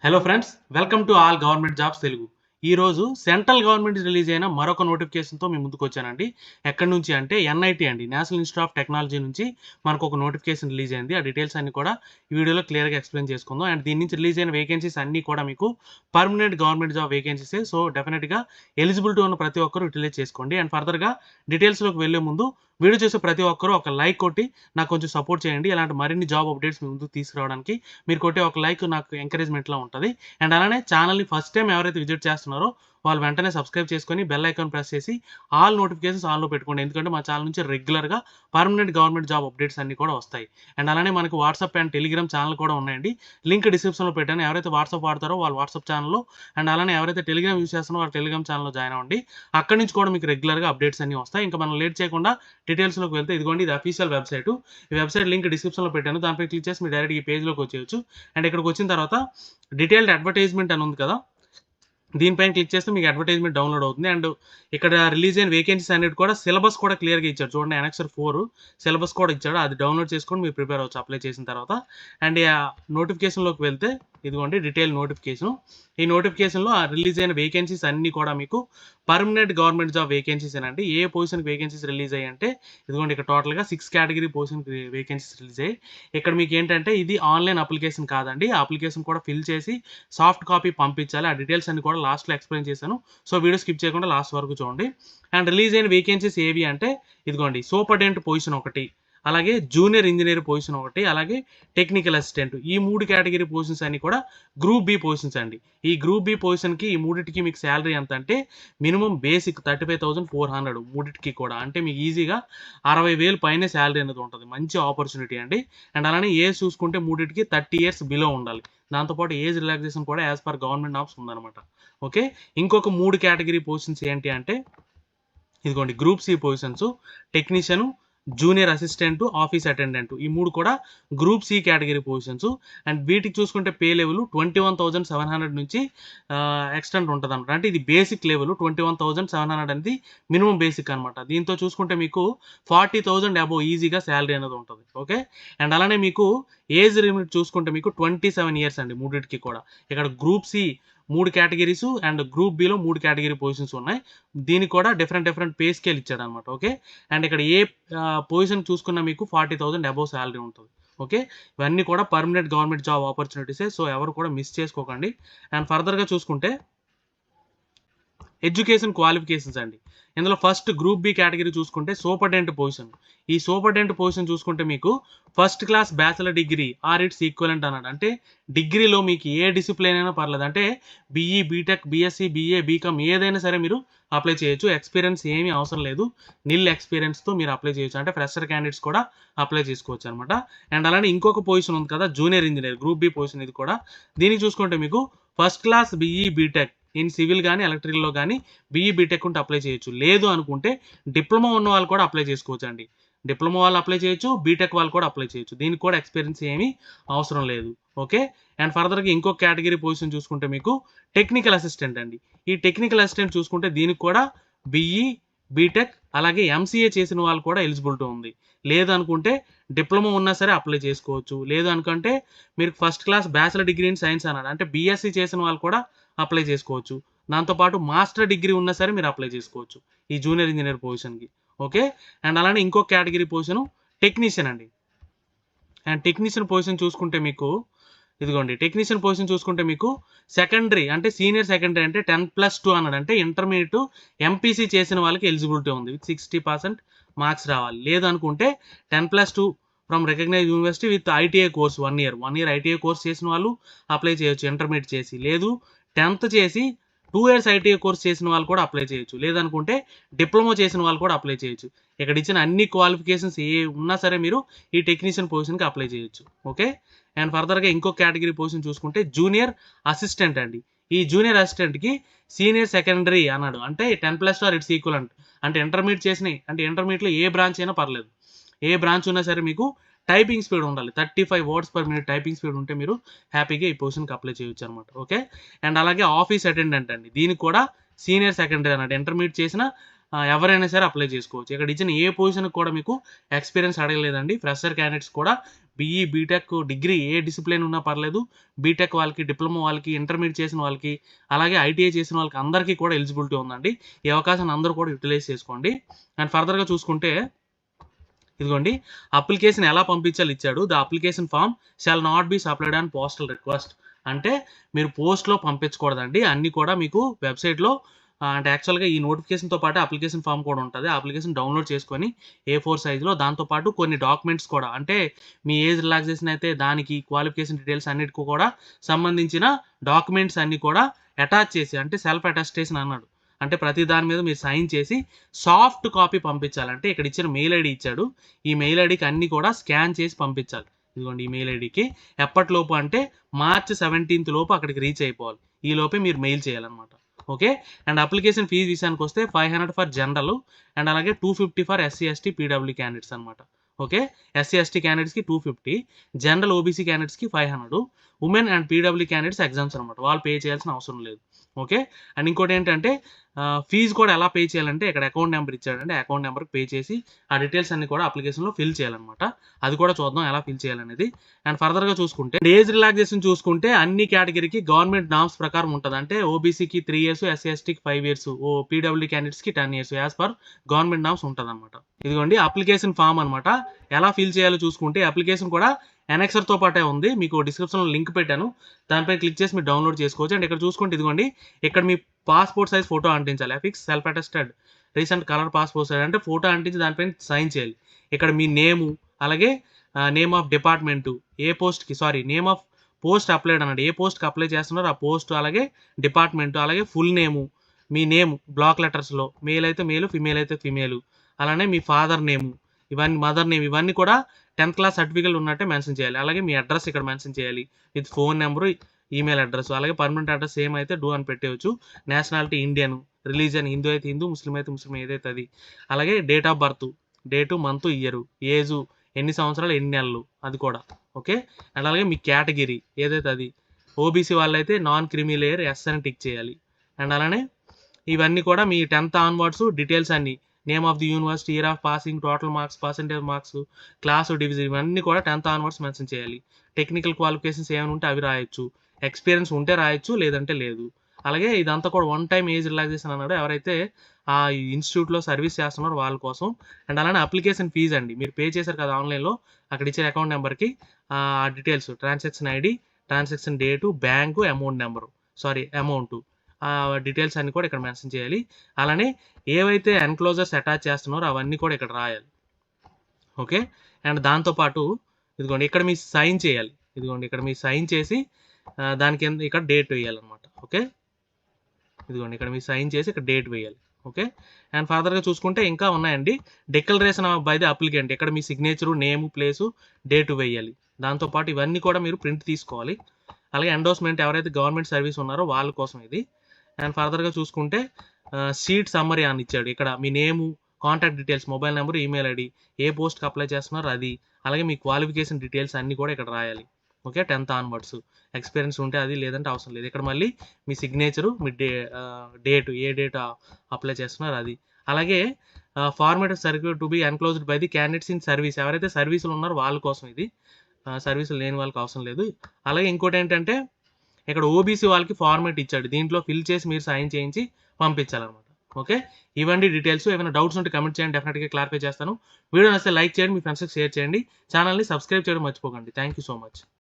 Hello friends, welcome to all government jobs Telugu. ఈరోజు central government release అయిన మరొక నోటిఫికేషన్తో మీ ముందుకు వచ్చానండి. ఎక్కడి నుంచి అంటే ఎన్ఐటి అండి, నేషనల్ ఇన్స్టిట్యూట్ ఆఫ్ టెక్నాలజీ నుంచి మనకు ఒక నోటిఫికేషన్ రిలీజ్ అయింది. ఆ డీటెయిల్స్ అన్ని కూడా ఈ వీడియోలో క్లియర్గా ఎక్స్ప్లెయిన్ చేసుకుందాం. అండ్ దీని నుంచి రిలీజ్ అయిన వేకెన్సీస్ అన్ని కూడా మీకు పర్మనెంట్ గవర్నమెంట్ జాబ్ వేకెన్సీసే. సో డెఫినెట్గా ఎలిజిబిలిటీ ఉన్న ప్రతి ఒక్కరు యూటిలైజ్ చేసుకోండి. అండ్ ఫర్దర్గా డీటెయిల్స్లోకి వెళ్ళే ముందు వీడియో చూసే ప్రతి ఒక్కరు ఒక లైక్ కొట్టి నాకు కొంచెం సపోర్ట్ చేయండి. ఇలాంటి మరిన్ని జాబ్ అప్డేట్స్ మీ ముందుకు తీసుకురావడానికి మీరు కొట్టే ఒక లైక్ నాకు ఎంకరేజ్మెంట్లా ఉంటుంది. అండ్ అలానే ఛానల్ని ఫస్ట్ టైం ఎవరైతే విజిట్ చేస్తున్నారో వాళ్ళు వెంటనే సబ్స్క్రైబ్ చేసుకొని బెల్ ఐకాన్ ప్రెస్ చేసి ఆల్ నోటిఫికేషన్స్ ఆన్లో పెట్టుకోండి. ఎందుకంటే మా ఛానల్ నుంచి రెగ్యులర్గా పర్మనెంట్ గవర్నమెంట్ జాబ్ అప్డేట్స్ అన్ని కూడా వస్తాయి. అండ్ అలానే మనకు వాట్సాప్ అండ్ టెలిగ్రామ్ ఛానల్ కూడా ఉన్నాయండి. లింక్ డిస్క్రిప్షన్లో పెట్టాను. ఎవరైతే వాట్సాప్ వాడతారో వాళ్ళు వాట్సాప్ ఛానల్లో, అండ్ అలానే ఎవరైతే టెలిగ్రామ్ యూస్ చేస్తున్నారో వాళ్ళు టెలిగ్రామ్ ఛానల్లో జాయిన్ అవ్వండి. అక్కడి నుంచి కూడా మీకు రెగ్యులర్గా అప్డేట్స్ అన్ని వస్తాయి. ఇంకా మనం లేట్ చేయకుండా డీటెయిల్స్లోకి వెళ్తే ఇదిగోండి, ఇది అఫీషియల్ వెబ్సైట్. ఈ వెబ్సైట్ లింక్ డిస్క్రిప్షన్లో పెట్టాను. దానిపై క్లిక్ చేసి మీరు డైరెక్ట్ ఈ పేజ్లోకి వచ్చేయచ్చు. అండ్ ఇక్కడికి వచ్చిన తర్వాత డీటెయిల్డ్ అడ్వర్టైజ్మెంట్ అని ఉంది కదా, దీనిపైన క్లిక్ చేస్తే మీకు అడ్వర్టైజ్మెంట్ డౌన్లోడ్ అవుతుంది. అండ్ ఇక్కడ రిలీజ్ అయిన వేకెన్సీస్ అనేది కూడా సిలబస్ కూడా క్లియర్గా ఇచ్చాడు. చూడండి, అనెక్సర్ 4 సిలబస్ కూడా ఇచ్చాడు. అది డౌన్లోడ్ చేసుకొని మీరు ప్రిపేర్ అవ్వచ్చు అప్లై చేసిన తర్వాత. అండ్ ఆ నోటిఫికేషన్లోకి వెళ్తే ఇదిగోండి డీటెయిల్ నోటిఫికేషన్. ఈ నోటిఫికేషన్లో ఆ రిలీజ్ అయిన వేకెన్సీస్ అన్నీ కూడా మీకు పర్మనెంట్ గవర్నమెంట్ జాబ్ వేకెన్సీస్ అండి. ఏ పొజిషన్కి వేకెన్సీస్ రిలీజ్ అయ్యాయి అంటే ఇదిగోండి, ఇక్కడ టోటల్గా 6 కేటగిరీ పొజిషన్కి వేకెన్సీస్ రిలీజ్ అయ్యాయి. ఇక్కడ మీకు ఏంటంటే ఇది ఆన్లైన్ అప్లికేషన్ కాదండి. ఆ అప్లికేషన్ కూడా ఫిల్ చేసి సాఫ్ట్ కాపీ పంపించాలి. ఆ డీటెయిల్స్ అన్ని కూడా లాస్ట్లో ఎక్స్ప్లెయిన్ చేశాను. సో వీడియో స్కిప్ చేయకుండా లాస్ట్ వరకు చూడండి. అండ్ రిలీజ్ అయిన వేకెన్సీస్ ఏవి అంటే ఇదిగోండి, సూపర్డెంట్ పొజిషన్ ఒకటి, అలాగే జూనియర్ ఇంజనీర్ పొజిషన్ ఒకటి, అలాగే టెక్నికల్ అసిస్టెంట్. ఈ 3 కేటగిరీ పొజిషన్స్ అన్ని కూడా గ్రూప్ బి పొజిషన్స్ అండి. ఈ గ్రూప్ బి పొజిషన్కి ఈ మూడింటికి మీకు శాలరీ ఎంత అంటే మినిమం బేసిక్ 35,400 మూడింటికి కూడా. అంటే మీకు ఈజీగా 60,000 పైనే శాలరీ అనేది ఉంటుంది. మంచి ఆపర్చునిటీ అండి. అండ్ అలానే ఏజ్ చూసుకుంటే మూడింటికి 30 ఇయర్స్ బిలో ఉండాలి. దాంతోపాటు ఏజ్ రిలాక్సేషన్ కూడా యాజ్ పర్ గవర్నమెంట్ నామ్స్ ఉందన్నమాట. ఓకే, ఇంకొక 3 కేటగిరీ పొజిషన్స్ ఏంటి అంటే ఇదిగోండి, group C positions, technician, junior assistant, office attendant. ఈ 3 కూడా group C category positions. And వీటికి చూసుకుంటే పే లెవెల్ 21,700 నుంచి ఎక్స్టెండ్ ఉంటుంది అనమాట. అంటే ఇది బేసిక్ లెవెల్ 21,700 అనేది మినిమం బేసిక్ అనమాట. దీంతో చూసుకుంటే మీకు 40,000 అబోవ్ ఈజీగా శాలరీ అనేది ఉంటుంది. ఓకే, అండ్ అలానే మీకు ఏజ్ లిమిట్ చూసుకుంటే మీకు 27 ఇయర్స్ అండి మూడింటికి కూడా. ఇక్కడ group C 3 categories and group బిలో 3 కేటగిరీ పొజిషన్స్ ఉన్నాయి. దీనికి కూడా డిఫరెంట్ పే స్కేల్ ఇచ్చాడు అనమాట. ఓకే, అండ్ ఇక్కడ ఏ పొజిషన్ చూసుకున్నా మీకు 40,000 అబోవ్ శాలరీ ఉంటుంది. ఓకే, ఇవన్నీ కూడా పర్మనెంట్ గవర్నమెంట్ జాబ్ ఆపర్చునిటీసే. సో ఎవరు కూడా మిస్ చేసుకోకండి. అండ్ ఫర్దర్గా చూసుకుంటే ఎడ్యుకేషన్ క్వాలిఫికేషన్స్ అండి. ఇందులో ఫస్ట్ గ్రూప్ బి కేటగిరీ చూసుకుంటే సూపర్డెంట్ పొజిషన్. ఈ సూపర్డెంట్ పొజిషన్ చూసుకుంటే మీకు first class bachelor degree or its equivalent అన్నాడు. అంటే డిగ్రీలో మీకు ఏ డిసిప్లిన్ అయినా పర్లేదు. అంటే BE, BTech, BSc, BA, BCom ఏదైనా సరే మీరు అప్లై చేయొచ్చు. ఎక్స్పీరియన్స్ ఏమీ అవసరం లేదు. నిల్ ఎక్స్పీరియన్స్తో మీరు అప్లై చేయొచ్చు. అంటే ఫ్రెషర్ క్యాండిడేట్స్ కూడా అప్లై చేసుకోవచ్చు అనమాట. అండ్ అలానే ఇంకొక పొజిషన్ ఉంది కదా, junior engineer, group B position. ఇది కూడా దీనికి చూసుకుంటే మీకు first class BE, BTech in civil కానీ ఎలక్ట్రికల్లో కానీ బీఈ, బీటెక్ ఉంటే అప్లై చేయొచ్చు. లేదు అనుకుంటే డిప్లొమా ఉన్న వాళ్ళు కూడా అప్లై చేసుకోవచ్చు అండి. డిప్లొమా వాళ్ళు అప్లై చేయొచ్చు, బీటెక్ వాళ్ళు కూడా అప్లై చేయొచ్చు. దీనికి కూడా ఎక్స్పీరియన్స్ ఏమీ అవసరం లేదు. ఓకే, అండ్ ఫర్దర్గా ఇంకొక కేటగిరీ పొజిషన్ చూసుకుంటే మీకు టెక్నికల్ అసిస్టెంట్ అండి. ఈ టెక్నికల్ అసిస్టెంట్ చూసుకుంటే దీనికి కూడా బీఈ, బీటెక్ అలాగే ఎంసీఏ చేసిన వాళ్ళు కూడా ఎలిజిబిలిటీ ఉంది. లేదు అనుకుంటే డిప్లొమా ఉన్నా సరే అప్లై చేసుకోవచ్చు. లేదు అనుకుంటే మీరు first class bachelor degree in science అన్నాడు, అంటే బీఎస్సీ చేసిన వాళ్ళు కూడా అప్లై చేసుకోవచ్చు. దాంతోపాటు మాస్టర్ డిగ్రీ ఉన్నా సరే మీరు అప్లై చేసుకోవచ్చు ఈ జూనియర్ ఇంజనీర్ పొజిషన్కి. ఓకే, అండ్ అలానే ఇంకొక కేటగిరీ పొజిషన్ టెక్నీషియన్ అండి. అండ్ టెక్నీషియన్ పొజిషన్ చూసుకుంటే మీకు ఇదిగోండి, టెక్నీషియన్ పొజిషన్ చూసుకుంటే మీకు సెకండరీ అంటే సీనియర్ సెకండరీ అంటే 10+2 అన్నాడు. అంటే ఇంటర్మీడియట్ ఎంపీసీ చేసిన వాళ్ళకి ఎలిజిబిలిటీ ఉంది. విత్ 60% మార్క్స్ రావాలి. లేదు అనుకుంటే 10+2 from recognize university with ITI course 1 year ITI course చేసిన వాళ్ళు అప్లై చేయొచ్చు ఇంటర్మీడియట్ చేసి. లేదు 10th చేసి 2 years ఐటీఐ కోర్స్ చేసిన వాళ్ళు కూడా అప్లై చేయొచ్చు. లేదనుకుంటే డిప్లొమా చేసిన వాళ్ళు కూడా అప్లై చేయొచ్చు. ఇక్కడ ఇచ్చిన అన్ని క్వాలిఫికేషన్స్ ఏ ఉన్నా సరే మీరు ఈ టెక్నీషియన్ పొజిషన్కి అప్లై చేయొచ్చు. ఓకే, అండ్ ఫర్దర్గా ఇంకొక కేటగిరీ పొజిషన్ చూసుకుంటే జూనియర్ అసిస్టెంట్ అండి. ఈ జూనియర్ అసిస్టెంట్కి సీనియర్ సెకండరీ అన్నాడు. అంటే 10+2 ఇట్స్ ఈక్వలెంట్. అంటే ఇంటర్మీడియట్ చేసినాయి అంటే ఇంటర్మీడియట్లో ఏ బ్రాంచ్ అయినా పర్లేదు. ఏ బ్రాంచ్ ఉన్నా సరే మీకు టైపింగ్ స్పీడ్ ఉండాలి. 35 words per minute typing speed ఉంటే మీరు హ్యాపీగా ఈ పొజిషన్కి అప్లై చేయొచ్చు అనమాట. ఓకే, అండ్ అలాగే ఆఫీస్ అటెండెంట్ అండి. దీనికి కూడా సీనియర్ సెకండరీ అన్నట్టు ఇంటర్మీడియట్ చేసిన ఎవరైనా సరే అప్లై చేసుకోవచ్చు. ఇక్కడ ఇచ్చిన ఏ పొజిషన్‌కి కూడా మీకు ఎక్స్‌పీరియన్స్ అడగలేదండి. ఫ్రెషర్ క్యాండిడేట్స్ కూడా బీఈ, బీటెక్, డిగ్రీ ఏ డిసిప్లిన్ ఉన్నా పర్లేదు. బీటెక్ వాళ్ళకి, డిప్లొమా వాళ్ళకి, ఇంటర్మీడియేట్ చేసిన వాళ్ళకి, అలాగే ఐటీఐ చేసిన వాళ్ళకి అందరికీ కూడా ఎలిజిబిలిటీ ఉందండి. ఈ అవకాశాన్ని అందరూ కూడా యుటిలైజ్ చేసుకోండి. అండ్ ఫర్దర్‌గా చూసుకుంటే ఇదిగోండి అప్లికేషన్ ఎలా పంపించాలో ఇచ్చాడు. The application form shall not be supplied on postal request. అంటే మీరు పోస్ట్‌లో పంపించకూడదండి. అన్నీ కూడా మీకు వెబ్‌సైట్‌లో అంటే యాక్చువల్‌గా ఈ నోటిఫికేషన్‌తో పాటు అప్లికేషన్ ఫార్మ్ కూడా ఉంటది. ఆ అప్లికేషన్ డౌన్‌లోడ్ చేసుకొని A4 సైజ్‌లో దాంతో పాటు కొన్ని డాక్యుమెంట్స్ కూడా అంటే మీ ఏజ్ రిలాక్సేషన్ అయితే దానికి క్వాలిఫికేషన్ డీటెయిల్స్ అన్నిటికి కూడా సంబంధించిన డాక్యుమెంట్స్ అన్నీ కూడా అటాచ్ చేసి అంటే సెల్ఫ్ అటెస్టేషన్ అన్నాడు. అంటే ప్రతి దాని మీద మీరు సైన్ చేసి సాఫ్ట్ కాపీ పంపించాలంటే ఇక్కడ ఇచ్చిన మెయిల్ ఐడి ఇచ్చాడు. ఈ మెయిల్ ఐడికి అన్నీ కూడా స్కాన్ చేసి పంపించాలి. ఇదిగోండి ఈ మెయిల్ ఐడికి ఎప్పటిలోపు అంటే మార్చ్ 17th లోపు అక్కడికి రీచ్ అయిపోవాలి. ఈ లోపే మీరు మెయిల్ చేయాలన్నమాట. ఓకే. అండ్ అప్లికేషన్ ఫీజ్ విషయానికి వస్తే 500 ఫర్ జనరల్ అండ్ అలాగే 250 for SC, ST, PW candidates అనమాట. ఓకే. ఎస్సీ, ఎస్టీ క్యాండిడేట్స్‌కి 250, జనరల్ ఓబీసీ క్యాండిడేట్స్‌కి 500, women and PW candidates exams అనమాట. వాళ్ళు పే చేయాల్సిన అవసరం లేదు. ఓకే. అండ్ ఇంకోటి ఏంటంటే ఫీజు కూడా ఎలా పే చేయాలంటే ఇక్కడ అకౌంట్ నెంబర్ ఇచ్చాడంటే అకౌంట్ నెంబర్‌కి పే చేసి ఆ డీటెయిల్స్ అన్నీ కూడా అప్లికేషన్‌లో ఫిల్ చేయాలన్నమాట. అది కూడా చూద్దాం ఎలా ఫిల్ చేయాలనేది. అండ్ ఫర్దర్‌గా చూసుకుంటే ఏజ్ రిలాక్సేషన్ చూసుకుంటే అన్ని కేటగిరీకి గవర్నమెంట్ నార్మ్స్ ప్రకారం ఉంటది. అంటే ఓబీసీకి 3 ఇయర్స్, ఎస్సీ, ఎస్టీకి 5 ఇయర్స్, పీడబ్ల్యూ క్యాండిడేట్స్‌కి 10 years as per government norms ఉంటదన్నమాట. ఇదిగోండి అప్లికేషన్ ఫార్మ్ అనమాట. ఎలా ఫిల్ చేయాలో చూసుకుంటే అప్లికేషన్ కూడా ఎనెక్సర్‌తో పాటే ఉంది. మీకు డిస్క్రిప్షన్‌లో లింక్ పెట్టాను. దానిపై క్లిక్ చేసి మీరు డౌన్‌లోడ్ చేసుకోవచ్చు. అండ్ ఇక్కడ చూసుకుంటే ఇదిగోండి ఇక్కడ మీ పాస్‌పోర్ట్ సైజ్ ఫోటో అంటించాలి. Affix self attested recent colour passport size అంటే ఫోటో అంటించి దానిపైన సైన్ చేయాలి. ఇక్కడ మీ నేము అలాగే నేమ్ ఆఫ్ డిపార్ట్‌మెంటు ఏ పోస్ట్‌కి నేమ్ ఆఫ్ పోస్ట్ అప్లైడ్ అన్నాడు. ఏ పోస్ట్‌కి అప్లై చేస్తున్నారో ఆ పోస్ట్ అలాగే డిపార్ట్‌మెంటు అలాగే ఫుల్ నేము మీ నేమ్ బ్లాక్ లెటర్స్‌లో మేల్ అయితే మేలు, ఫీమేల్ అయితే ఫీమేలు. అలానే మీ ఫాదర్ నేము ఇవన్నీ మదర్ నేమ్ ఇవన్నీ కూడా 10th క్లాస్ సర్టిఫికేట్ ఉన్నట్టే మెన్షన్ చేయాలి. అలాగే మీ అడ్రస్ ఇక్కడ మెన్షన్ చేయాలి. With phone number, email address అలాగే పర్మనెంట్ అడ్రస్ సేమ్ అయితే డూ అని పెట్టేయొచ్చు. నేషనాలిటీ ఇండియన్, రిలీజియన్ హిందూ అయితే హిందూ, ముస్లిం అయితే ముస్లిం ఏదైతే అది. అలాగే date of birth, date, month, year, age ఎన్ని సంవత్సరాలు, ఎన్ని నెలలు అది కూడా. ఓకే. అండ్ అలాగే మీ కేటగిరీ ఏదైతే అది. ఓబీసీ వాళ్ళైతే నాన్ క్రిమీ లేయర్ ఎస్ అని టిక్ చేయాలి. అండ్ అలానే ఇవన్నీ కూడా మీ 10th ఆన్వర్డ్స్ డీటెయిల్స్ అన్నీ name of the university, year of passing, total marks, percentage marks, class, division ఇవన్నీ కూడా 10th ఆన్వర్డ్స్ మెన్షన్ చేయాలి. టెక్నికల్ క్వాలిఫికేషన్స్ ఏమైనా ఉంటే అవి రాయొచ్చు. ఎక్స్పీరియన్స్ ఉంటే రాయొచ్చు లేదంటే లేదు. అలాగే ఇదంతా కూడా వన్ టైమ్ ఏజ్ రిలాక్సేషన్ అన్నాడు. ఎవరైతే ఆ ఇన్స్టిట్యూట్‌లో సర్వీస్ చేస్తున్నారో వాళ్ళ కోసం. అండ్ అలానే అప్లికేషన్ ఫీజ్ అండి. మీరు పే చేశారు కదా ఆన్‌లైన్‌లో అక్కడ ఇచ్చిన అకౌంట్ నెంబర్‌కి details transaction ID, transaction date, bank, amount number amount details అన్నీ కూడా ఇక్కడ మెన్షన్ చేయాలి. అలానే ఏవైతే ఎన్‌క్లోజర్స్ అటాచ్ చేస్తున్నారో అవన్నీ కూడా ఇక్కడ రాయాలి. ఓకే. అండ్ దాంతో పాటు ఇదిగోండి ఇక్కడ మీ సైన్ చేయాలి. ఇదిగోండి ఇక్కడ మీ సైన్ చేసి దాని కింద ఇక్కడ డేట్ వేయాలన్నమాట. ఓకే. ఇదిగోండి ఇక్కడ మీ సైన్ చేసి ఇక్కడ డేట్ వేయాలి. ఓకే. అండ్ ఫర్దర్‌గా చూసుకుంటే ఇంకా ఉన్నాయండి. డిక్లరేషన్ బై ది అప్లికెంట్ ఇక్కడ మీ సిగ్నేచరు, నేము, ప్లేసు, డేటు వేయాలి. దాంతో పాటు ఇవన్నీ కూడా మీరు ప్రింట్ తీసుకోవాలి. అలాగే ఎండోర్స్‌మెంట్ ఎవరైతే గవర్నమెంట్ సర్వీస్ ఉన్నారో వాళ్ళ కోసం ఇది. అండ్ ఫర్దర్‌గా చూసుకుంటే సీట్ సమ్మరీ అని ఇచ్చాడు. ఇక్కడ మీ name, contact details, mobile number, email ID, ఏ పోస్ట్‌కి అప్లై చేస్తున్నారో అది. అలాగే మీ క్వాలిఫికేషన్ డీటెయిల్స్ అన్నీ కూడా ఇక్కడ రాయాలి. ఓకే. 10th ఆన్వర్డ్స్ ఎక్స్‌పీరియన్స్ ఉంటే అది లేదంటే అవసరం లేదు. ఇక్కడ మళ్ళీ మీ సిగ్నేచరు, మీ డేట్ ఏ డేట్ అప్లై చేస్తున్నారో అది. అలాగే formatted circular to be enclosed by the candidates in service ఎవరైతే సర్వీస్‌లో ఉన్నారో వాళ్ళ కోసం ఇది. సర్వీస్‌లో లేని వాళ్ళకి అవసరం లేదు. అలాగే ఇంకోటేంటంటే ఇక్కడ ఓబీసీ వాళ్ళకి ఫార్మాట్ ఇచ్చాడు. దీంట్లో ఫిల్ చేసి మీరు సైన్ చేయించి పంపించాలన్నమాట. ఓకే. ఇవండి డీటెయిల్స్. ఏమైనా డౌట్స్ ఉంటే కామెంట్ చేయండి. డెఫినిట్‌గా క్లారిఫై చేస్తాను. వీడియో నచ్చితే లైక్ చేయండి. మీ ఫ్రెండ్స్‌కి షేర్ చేయండి. ఛానెల్‌ని సబ్స్క్రైబ్ చేయడం మర్చిపోకండి. Thank you so much.